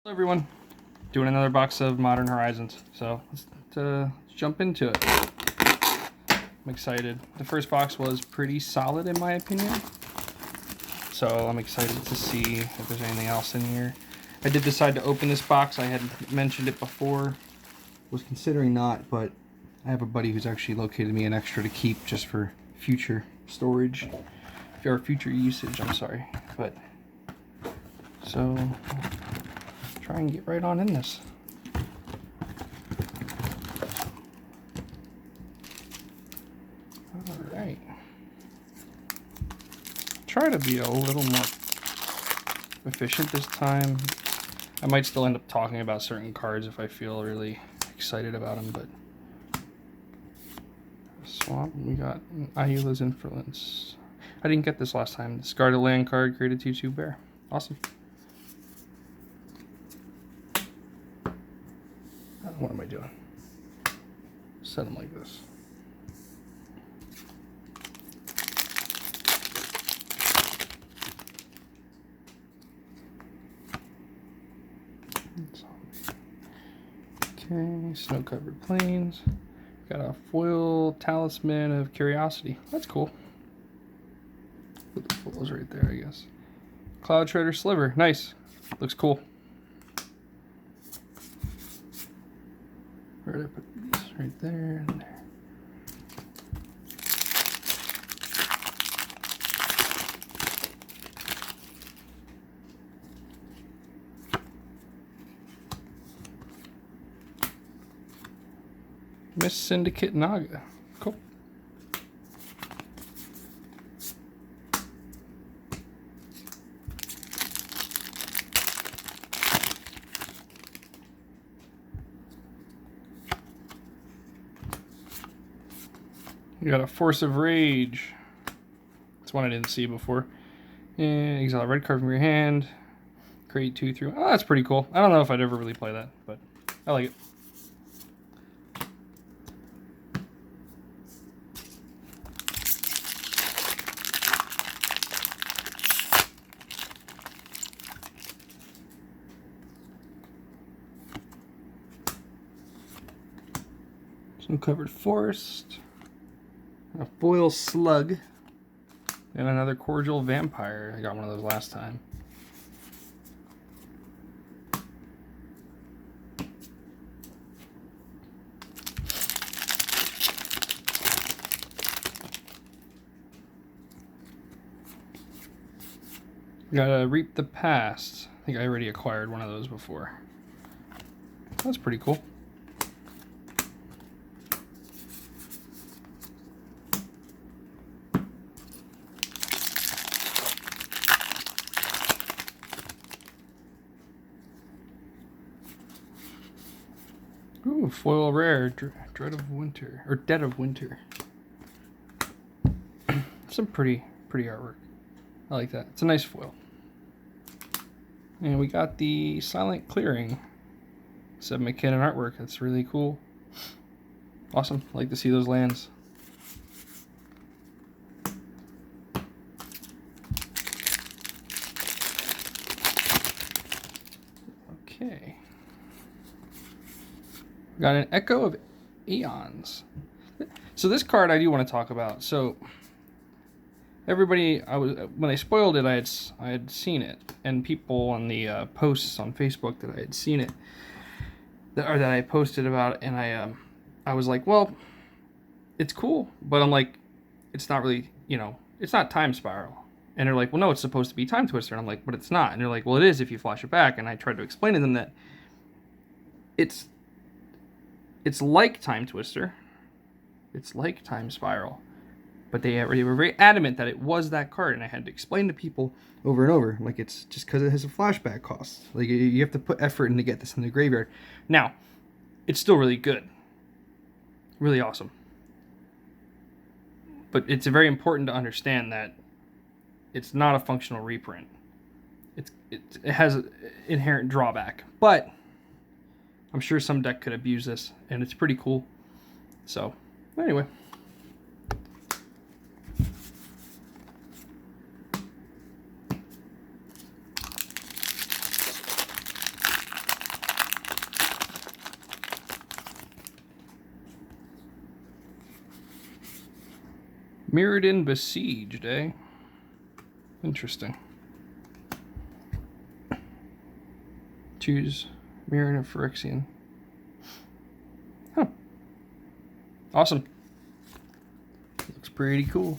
Hello everyone, doing another box of Modern Horizons, so let's jump into it. I'm excited. The first box was pretty solid in my opinion, so I'm excited to see if there's anything else in here. I did decide to open this box. I had mentioned it before, was considering not, but I have a buddy who's actually located me an extra to keep just for future storage, or future usage, I'm sorry. But, so, try and get right on in this. Alright. Try to be a little more efficient this time. I might still end up talking about certain cards if I feel really excited about them, but Swamp, we got Ayula's Influence. I didn't get this last time. Discard a land card, create a 2/2 bear. Awesome. What am I doing? Set them like this. Okay, Snow-Covered Plains. Got a foil Talisman of Curiosity. That's cool. Put the foils right there, I guess. Cloud Treader Sliver. Nice. Looks cool. Where did I put these? Right there and there. Miss Syndicate Naga. Cool. You got a Force of Rage. That's one I didn't see before. And exile a red card from your hand. Create 2/3. Oh, that's pretty cool. I don't know if I'd ever really play that, but I like it. Snow-Covered Forest. A foil slug. And another cordial vampire. I got one of those last time. Got Reap the Past. I think I already acquired one of those before. That's pretty cool. Ooh, foil rare, Dread of Winter, or Dead of Winter. Some pretty artwork. I like that. It's a nice foil. And we got the Silent Clearing. Seb McKinnon artwork. That's really cool. Awesome. I like to see those lands. Okay. Got an Echo of Aeons. So this card I do want to talk about. So everybody, when I spoiled it, I had seen it, and people on the posts on Facebook that I had seen it, that I posted about it, and I was like, well, it's cool, but I'm like, it's not really, it's not Time Spiral. And they're like, well, no, it's supposed to be Time Twister. And I'm like, but it's not. And they're like, well, it is if you flash it back. And I tried to explain to them that it's like Time Twister, it's like Time Spiral, but they were very adamant that it was that card, and I had to explain to people over and over, like, it's just because it has a flashback cost. Like, you have to put effort in to get this in the graveyard. Now, it's still really good. Really awesome. But it's very important to understand that it's not a functional reprint. It has an inherent drawback, but I'm sure some deck could abuse this, and it's pretty cool. So, anyway. Mirrodin Besieged, eh? Interesting. Choose Mirrodin Phyrexian. Huh. Awesome. Looks pretty cool.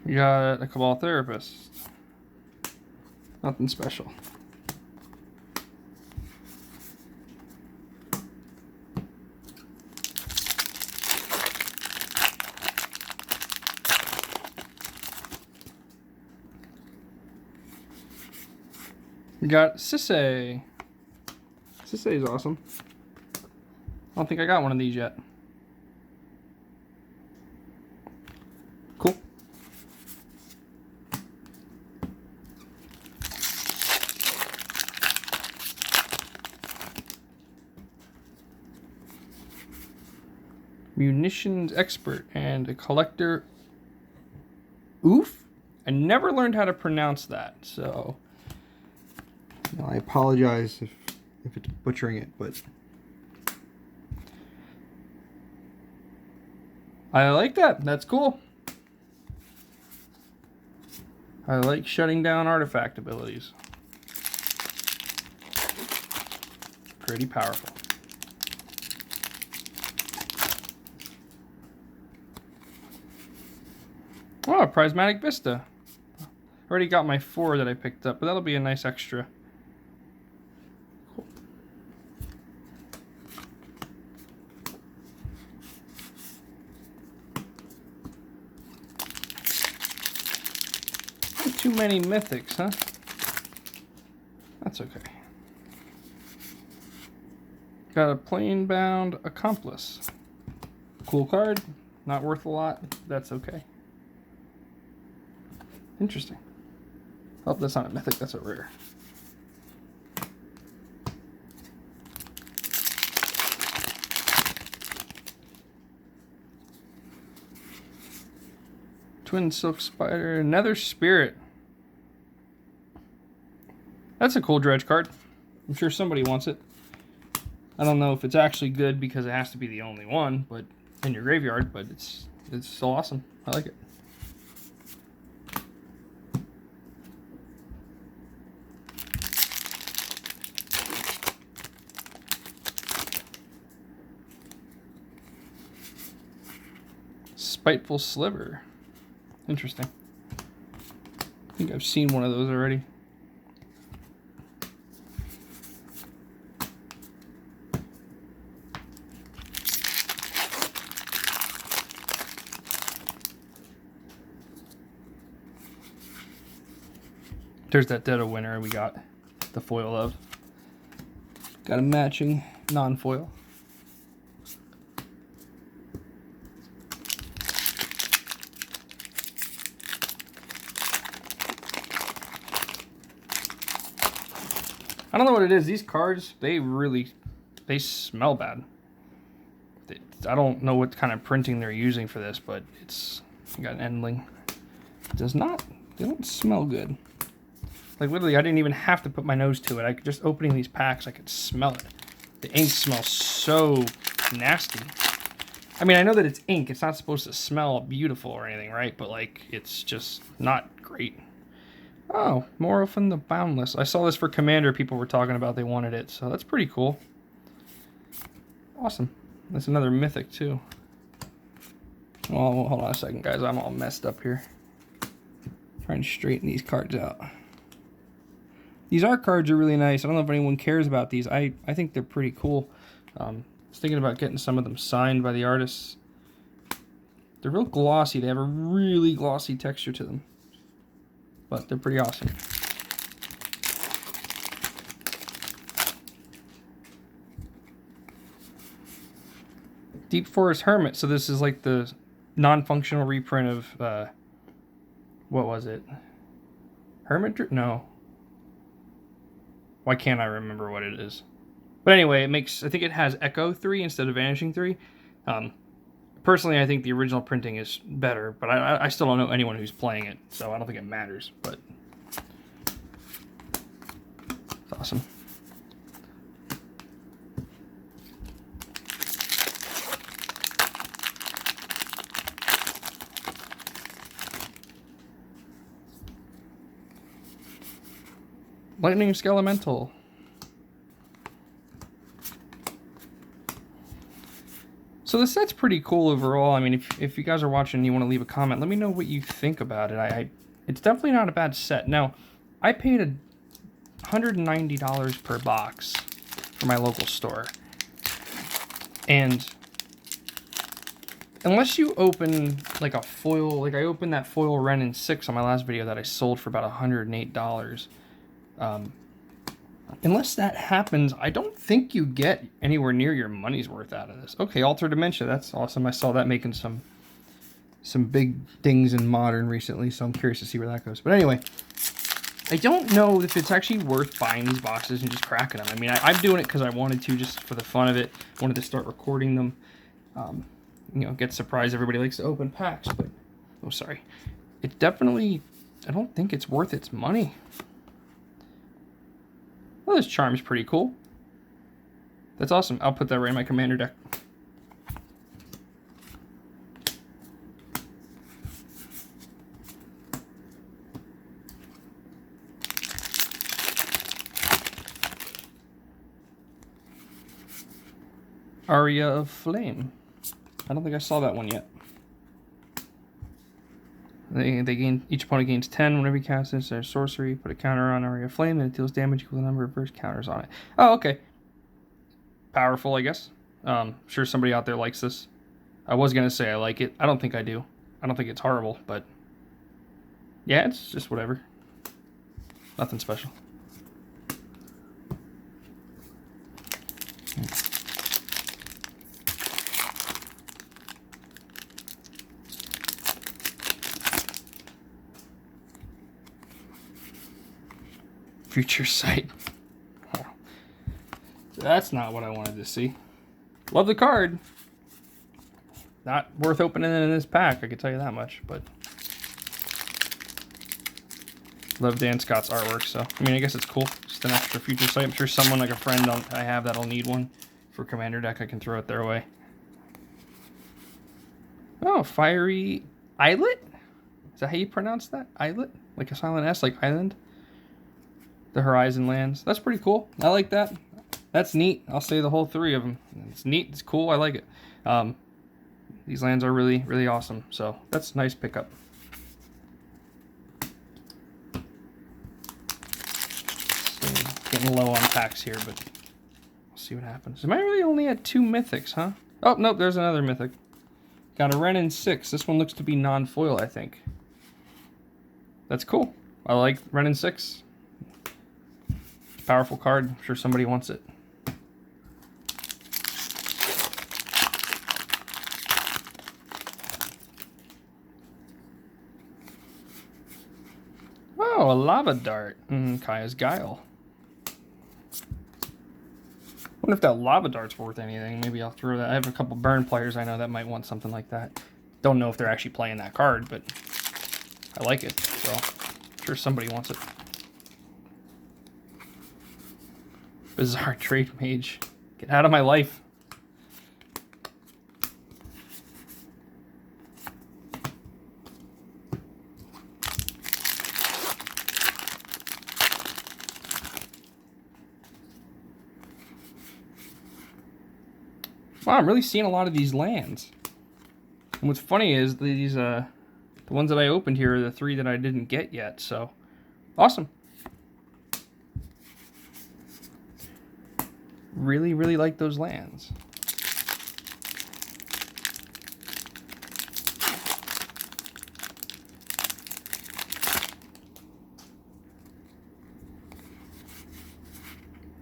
We got a Cabal Therapist. Nothing special. We got Sisay. Sisay is awesome. I don't think I got one of these yet. Cool. Munitions expert and a collector. Oof? I never learned how to pronounce that, so I apologize if it's butchering it, but I like that. That's cool. I like shutting down artifact abilities. Pretty powerful. Oh, Prismatic Vista. Already got my 4 that I picked up, but that'll be a nice extra. Cool. Not too many mythics, huh? That's okay. Got a Planebound Accomplice. Cool card. Not worth a lot. That's okay. Interesting. Oh, that's not a mythic, that's a rare. Twin Silk Spider, Nether Spirit. That's a cool dredge card. I'm sure somebody wants it. I don't know if it's actually good because it has to be the only one, but in your graveyard, but it's still awesome. I like it. Spiteful Sliver. Interesting. I think I've seen one of those already. There's that Dead of Winter we got the foil of. Got a matching non-foil. I don't know what it is. These cards, they smell bad. I don't know what kind of printing they're using for this, but it's got an endling. It does not, they don't smell good. Like literally, I didn't even have to put my nose to it. I could just opening these packs, I could smell it. The ink smells so nasty. I mean, I know that it's ink. It's not supposed to smell beautiful or anything, right? But like, it's just not great. Oh, Morphin the Boundless. I saw this for Commander. People were talking about they wanted it, so that's pretty cool. Awesome. That's another mythic too. Well, hold on a second, guys. I'm all messed up here. Trying to straighten these cards out. These art cards are really nice. I don't know if anyone cares about these. I think they're pretty cool. I was thinking about getting some of them signed by the artists. They're real glossy. They have a really glossy texture to them. But they're pretty awesome. Deep Forest Hermit. So this is like the non-functional reprint of, what was it? Hermit? No. Why can't I remember what it is? But anyway, it makes, I think it has Echo 3 instead of Vanishing 3. Personally, I think the original printing is better, but I still don't know anyone who's playing it, so I don't think it matters. But It's awesome. Lightning Skelemental. So the set's pretty cool overall. I mean, if you guys are watching and you want to leave a comment, let me know what you think about it. It's definitely not a bad set. Now, I paid $190 per box for my local store. And unless you open like a foil, like I opened that foil Renin 6 on my last video that I sold for about $108. Unless that happens, I don't think you get anywhere near your money's worth out of this. Okay, Alter Dementia, that's awesome. I saw that making some big dings in Modern recently, so I'm curious to see where that goes. But anyway, I don't know if it's actually worth buying these boxes and just cracking them. I mean, I'm doing it because I wanted to, just for the fun of it. Wanted to start recording them. You know, get surprised. Everybody likes to open packs, but oh, sorry. It definitely, I don't think it's worth its money. Well, this charm's pretty cool. That's awesome. I'll put that right in my commander deck. Aria of Flame. I don't think I saw that one yet. They gain, each opponent gains 10 whenever you cast this. Their sorcery, put a counter on Aria of Flame, and it deals damage equal to the number of burst counters on it. Oh, okay. Powerful, I guess. Sure somebody out there likes this. I was going to say I like it. I don't think I do. I don't think it's horrible, but yeah, it's just whatever. Nothing special. Future Sight. Oh. That's not what I wanted to see. Love the card. Not worth opening in this pack, I can tell you that much, but love Dan Scott's artwork, so I mean, I guess it's cool. Just an extra Future Sight. I'm sure someone, like a friend I have that'll need one for commander deck, I can throw it their way. Oh, Fiery Islet? Is that how you pronounce that? Islet? Like a silent S, like island? The Horizon lands. That's pretty cool. I like that. That's neat. I'll say the whole three of them. It's neat. It's cool. I like it. These lands are really, really awesome. So that's a nice pickup. So, getting low on packs here, but we'll see what happens. Am I really only at 2 mythics, huh? Oh, nope. There's another mythic. Got a Renin 6. This one looks to be non-foil, I think. That's cool. I like Renin 6. Powerful card. I'm sure somebody wants it. Oh, a Lava Dart. Kaya's Guile. Wonder if that Lava Dart's worth anything. Maybe I'll throw that. I have a couple burn players I know that might want something like that. Don't know if they're actually playing that card, but I like it. So I'm sure somebody wants it. Bizarre Trade Mage. Get out of my life. Wow, I'm really seeing a lot of these lands. And what's funny is these the ones that I opened here are the 3 that I didn't get yet, so awesome. Really, really like those lands.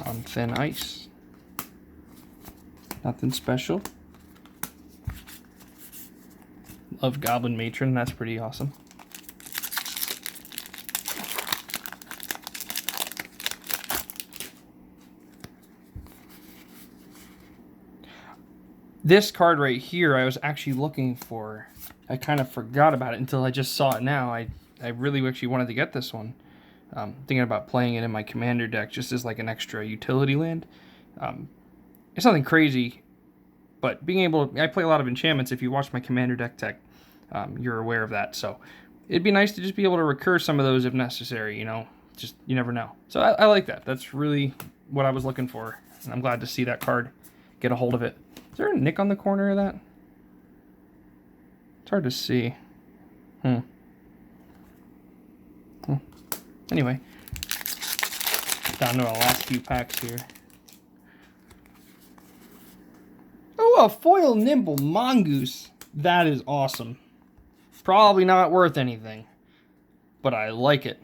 On Thin Ice. Nothing special. Love Goblin Matron, that's pretty awesome. This card right here, I was actually looking for. I kind of forgot about it until I just saw it now. I really actually wanted to get this one. Thinking about playing it in my commander deck just as like an extra utility land. It's nothing crazy, but being able to, I play a lot of enchantments. If you watch my commander deck tech, you're aware of that. So it'd be nice to just be able to recur some of those if necessary, you know, just, you never know. So I like that. That's really what I was looking for. And I'm glad to see that card, get a hold of it. Is there a nick on the corner of that? It's hard to see. Anyway, down to our last few packs here. Oh, a foil nimble mongoose. That is awesome. Probably not worth anything, but I like it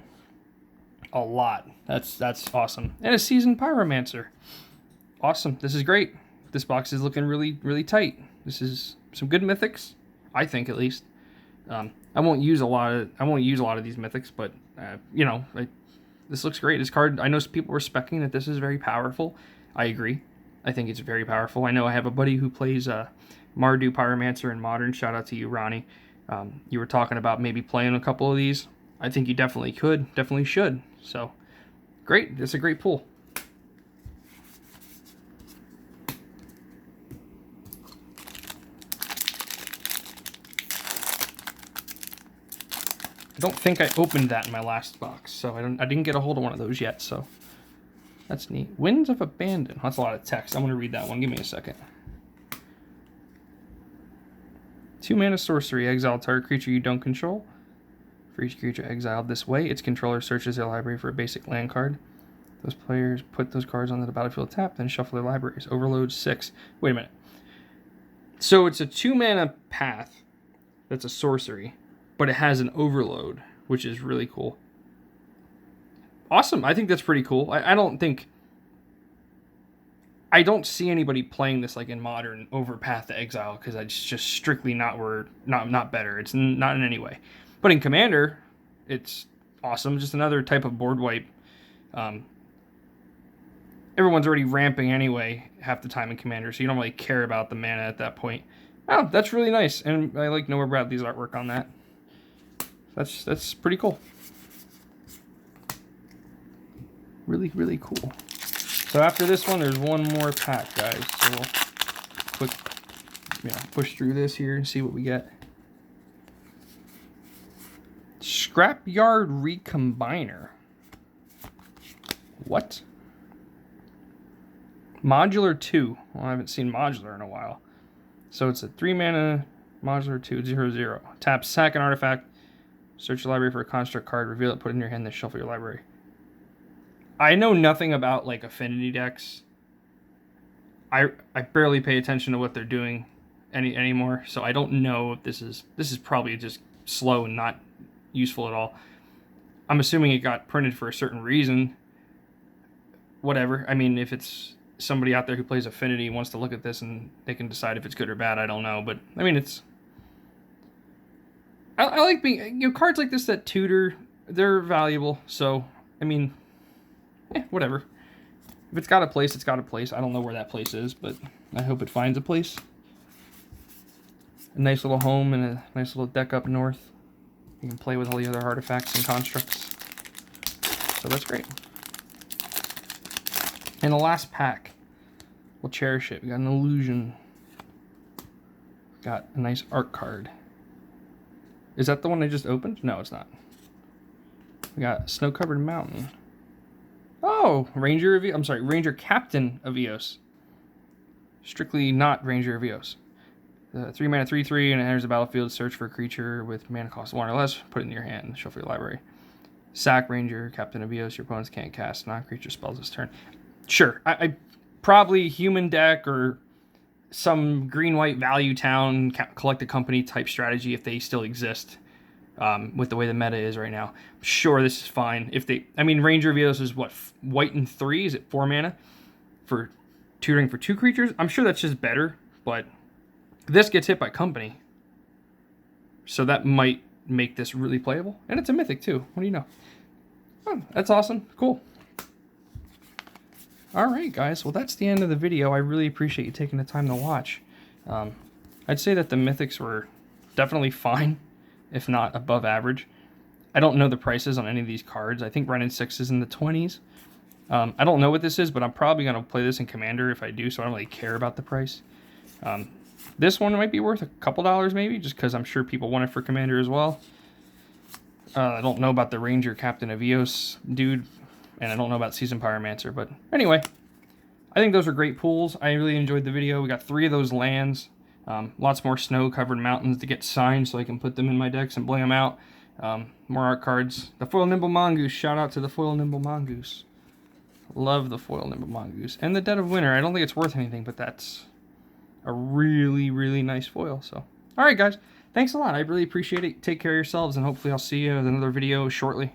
a lot. That's awesome. And a seasoned pyromancer. Awesome. This is great. This box is looking really, really tight. This is some good mythics, I think, at least. I won't use a lot of these mythics, but you know, this looks great. This card, I know people were specking that this is very powerful. I agree. I think it's very powerful. I know I have a buddy who plays Mardu Pyromancer in Modern. Shout out to you, Ronnie. You were talking about maybe playing a couple of these. I think you definitely could, definitely should. So, great. It's a great pull. I don't think I opened that in my last box, so I didn't get a hold of one of those yet, so that's neat. Winds of Abandon. That's a lot of text. I'm going to read that one. Give me a second. 2 mana sorcery. Exile target creature you don't control. For each creature exiled this way, its controller searches their library for a basic land card. Those players put those cards onto the battlefield tapped, then shuffle their libraries. Overload 6. Wait a minute. So it's a 2 mana path that's a sorcery, but it has an overload, which is really cool. Awesome. I think that's pretty cool. I don't see anybody playing this like in Modern over Path to Exile, because it's just strictly not better. It's not in any way. But in Commander, it's awesome. Just another type of board wipe. Everyone's already ramping anyway half the time in Commander, so you don't really care about the mana at that point. Oh, that's really nice, and I like Noah Bradley's artwork on that. That's pretty cool. Really, really cool. So after this one, there's one more pack, guys. So we'll quick, push through this here and see what we get. Scrapyard Recombiner. What? Modular 2. Well, I haven't seen modular in a while. So it's a 3 mana modular 2/0/0. Tap, sack an artifact, search your library for a construct card, reveal it, put it in your hand, then shuffle your library. I know nothing about like affinity decks. I barely pay attention to what they're doing anymore, so I don't know if this is probably just slow and not useful at all. I'm assuming it got printed for a certain reason. Whatever. I mean, if it's somebody out there who plays Affinity wants to look at this and they can decide if it's good or bad, I don't know. But I mean, I like being, cards like this that tutor, they're valuable. So I mean, whatever. If it's got a place, it's got a place. I don't know where that place is, but I hope it finds a place. A nice little home and a nice little deck up north. You can play with all the other artifacts and constructs. So that's great. And the last pack, we'll cherish it. We got an illusion. Got a nice art card. Is that the one I just opened? No, it's not. We got Snow-Covered Mountain. Oh, Ranger Captain of Eos. Strictly not Ranger of Eos. 3 mana, 3/3, and it enters the battlefield. Search for a creature with mana cost 1 or less. Put it in your hand. Shuffle your library. Sack Ranger Captain of Eos. Your opponents can't cast non-creature spells this turn. Sure, I probably human deck or some green-white value town collect a company type strategy if they still exist. With the way the meta is right now, sure, this is fine. Ranger of Eos is what, white and 3? Is it 4 mana for tutoring for 2 creatures? I'm sure that's just better, but this gets hit by company, so that might make this really playable. And it's a mythic too. What do you know? Oh, that's awesome. Cool. All right, guys. Well, that's the end of the video. I really appreciate you taking the time to watch. I'd say that the mythics were definitely fine, if not above average. I don't know the prices on any of these cards. I think Renin 6 is in the 20s. I don't know what this is, but I'm probably going to play this in Commander if I do, so I don't really care about the price. This one might be worth a couple dollars maybe, just because I'm sure people want it for Commander as well. I don't know about the Ranger Captain of Eos dude, and I don't know about Season Pyromancer, but anyway, I think those are great pools. I really enjoyed the video. We got 3 of those lands. Lots more snow-covered mountains to get signed so I can put them in my decks and play them out. More art cards. The Foil Nimble Mongoose. Shout out to the Foil Nimble Mongoose. Love the Foil Nimble Mongoose. And the Dead of Winter. I don't think it's worth anything, but that's a really, really nice foil. So, alright guys. Thanks a lot. I really appreciate it. Take care of yourselves, and hopefully I'll see you in another video shortly.